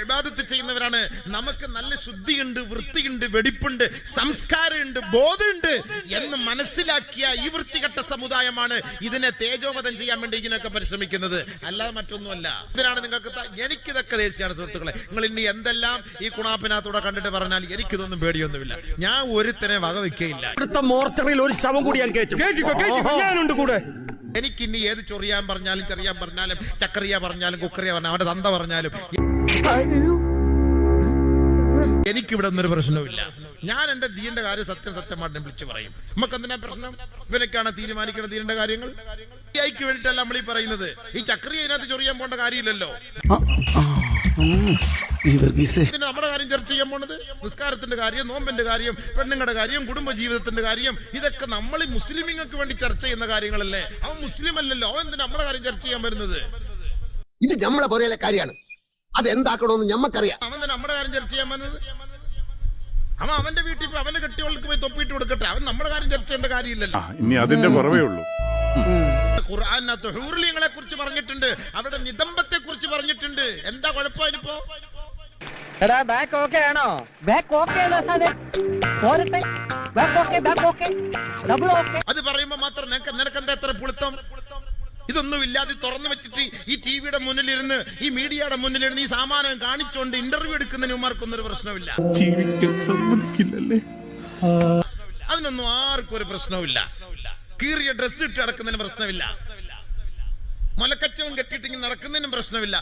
ഇബാദത്ത് ചെയ്യുന്നവരാണ്. നമുക്ക് നല്ല ശുദ്ധിയുണ്ട്, വൃത്തിയുണ്ട്, വെടിപ്പുണ്ട്, സംസ്കാരമുണ്ട്, ബോധമുണ്ട് എന്ന് മനസ്സിലാക്കിയ ഈ വൃത്തികെട്ട സമുദായമാണ് ഇതിനെ തേജോവധം ചെയ്യാൻ വേണ്ടി ഇതിനൊക്കെ പരിശ്രമിക്കുന്നത്, അല്ലാതെ മറ്റൊന്നുമല്ല. ഇതിനാണ് നിങ്ങൾക്ക് എനിക്കിതൊക്കെ ദേഷ്യമാണ് സുഹൃത്തുക്കളെ. നിങ്ങൾ ഇനി എന്തെല്ലാം ഈ കുണാപ്പിനകത്തൂടെ കണ്ടിട്ട് പറഞ്ഞാൽ എനിക്കിതൊന്നും പേടിയൊന്നുമില്ല. ഞാൻ ഒരുത്തനെ വകവെക്കയില്ല. മോർച്ചറിയിൽ ഒരു ശവം കൂടി ഞാൻ കേട്ടിട്ടുണ്ട് കൂടെ. എനിക്കിനി ഏത് ചൊറിയാൻ പറഞ്ഞാലും ചെറിയാൻ പറഞ്ഞാലും ചക്കറിയ പറഞ്ഞാലും കുക്കറിയ പറഞ്ഞാലും അവന്റെ തന്ത പറഞ്ഞാലും എനിക്കിവിടെ ഒന്നൊരു പ്രശ്നവുമില്ല. ഞാൻ എന്റെ ദീന്റെ കാര്യം സത്യമായിട്ട് വിളിച്ചു പറയും. നമുക്ക് എന്തിനാ പ്രശ്നം? ഇവനൊക്കെയാണ് തീരുമാനിക്കേണ്ട ദീന്റെ കാര്യങ്ങൾ. ക്ക് വേണ്ടിയിട്ടല്ല നമ്മൾ ഈ പറയുന്നത്. ഈ ചക്രിയ ഇതിനകത്ത് ചൊറിയാൻ പോകേണ്ട കാര്യമില്ലല്ലോ. നമ്മുടെ കാര്യം ചർച്ച ചെയ്യാൻ പോണത് നിസ്കാരത്തിന്റെ കാര്യം, നോമ്പിന്റെ കാര്യം, പെണ്ണുങ്ങളുടെ കാര്യം, കുടുംബ ജീവിതത്തിന്റെ കാര്യം, ഇതൊക്കെ നമ്മൾ ഈ മുസ്ലിമിങ്ങൾക്ക് വേണ്ടി ചർച്ച ചെയ്യുന്ന കാര്യങ്ങളല്ലേ. അവൻ മുസ്ലിം അല്ലല്ലോ, അവൻ എന്തിനാ നമ്മുടെ കാര്യം ചർച്ച ചെയ്യാൻ വരുന്നത്? ഇത് നമ്മളെ പോലെയുള്ള കാര്യമാണ്. അത് എന്താക്കണമെന്ന് ഞമ്മക്കറിയാം. അവൻ തന്നെ നമ്മുടെ കാര്യം ചർച്ച ചെയ്യാൻ വന്നത്. അവൻ അവന്റെ വീട്ടിൽ പോയി അവന്റെ കെട്ടിയോൾക്ക് പോയി തൊപ്പിയിട്ട് കൊടുക്കട്ടെ. അവൻ നമ്മുടെ കാര്യം ചർച്ച ചെയ്യേണ്ട കാര്യമില്ലല്ലോ. ഇനി അതിന്റെ കുറവേ ഉള്ളൂ. ഖുർആനിനകത്ത് ഹൂറിലിങ്ങളെ കുറിച്ച് പറഞ്ഞിട്ടുണ്ട്, അവരുടെ നിതംബത്തെ കുറിച്ച് പറഞ്ഞിട്ടുണ്ട്. എന്താ കുഴപ്പമിപ്പോ? അത് പറയുമ്പോ മാത്രം നിനക്ക് എന്താ എത്ര പുളുത്തം? ഇതൊന്നും ഇല്ലാതെ തുറന്നു വെച്ചിട്ട് ഈ ടിവിയുടെ മുന്നിലിരുന്ന്, ഈ മീഡിയയുടെ മുന്നിലിരുന്ന് ഈ സാമാനം കാണിച്ചുകൊണ്ട് ഇന്റർവ്യൂ എടുക്കുന്നതിന് ഉമാർക്കൊന്നും പ്രശ്നമില്ല. അതിനൊന്നും ആർക്കും ഒരു പ്രശ്നമില്ല. കീറിയ ഡ്രസ് ഇട്ട് നടക്കുന്നതിന് പ്രശ്നമില്ല. മുലക്കച്ചവും കെട്ടിയിട്ട് നടക്കുന്നതിനും പ്രശ്നമില്ല.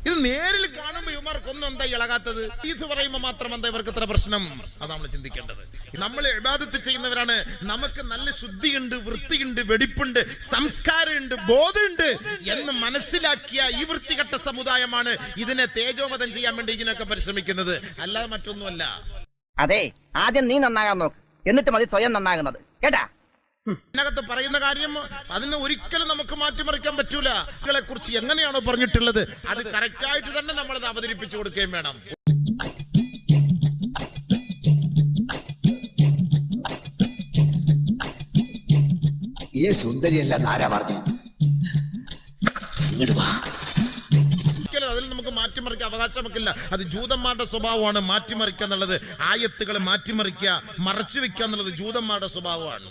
ഇത് നേരിൽ കാണുമ്പോ ഇവന്മാർക്കൊന്നും എന്താ ഇളകാത്തത്? ഇത് പറയുമ്പോ മാത്രം എന്താ ഇവർക്ക് ഇത്ര പ്രശ്നം? അതാണ് നമ്മൾ ചിന്തിക്കേണ്ടത്. നമ്മൾ ഇബാദത്ത് ചെയ്യുന്നവരാണ്. നമുക്ക് നല്ല ശുദ്ധിയുണ്ട്, വൃത്തിയുണ്ട്, വെടിപ്പുണ്ട്, സംസ്കാരമുണ്ട്, ബോധമുണ്ട് എന്ന് മനസ്സിലാക്കിയ ഈ വൃത്തികെട്ട സമുദായമാണ് ഇതിനെ തേജോവധം ചെയ്യാൻ വേണ്ടി ഇതിനൊക്കെ പരിശ്രമിക്കുന്നത്, അല്ലാതെ മറ്റൊന്നുമല്ല. അതെ, ആദ്യം നീ നന്നാകാൻ നോക്ക്, എന്നിട്ട് മതി സ്വയം നന്നാകുന്നത്, കേട്ടാ? ഇതിനകത്ത് പറയുന്ന കാര്യം അതിനെ ഒരിക്കലും നമുക്ക് മാറ്റിമറിക്കാൻ പറ്റൂല. െ കുറിച്ച് എങ്ങനെയാണോ പറഞ്ഞിട്ടുള്ളത് അത് കറക്റ്റ് ആയിട്ട് തന്നെ നമ്മളത് അവതരിപ്പിച്ചു കൊടുക്കുകയും വേണം. ഈ സുന്ദരിയല്ല ആരാ പറഞ്ഞു? അതിൽ നമുക്ക് മാറ്റിമറിക്കാൻ അവകാശം നമുക്കില്ല. അത് ജൂതന്മാരുടെ സ്വഭാവമാണ് മാറ്റിമറിക്കുക എന്നുള്ളത്. ആയത്തുകളെ മാറ്റിമറിക്കുക, മറച്ചു വെക്കുക എന്നുള്ളത് ജൂതന്മാരുടെ സ്വഭാവമാണ്.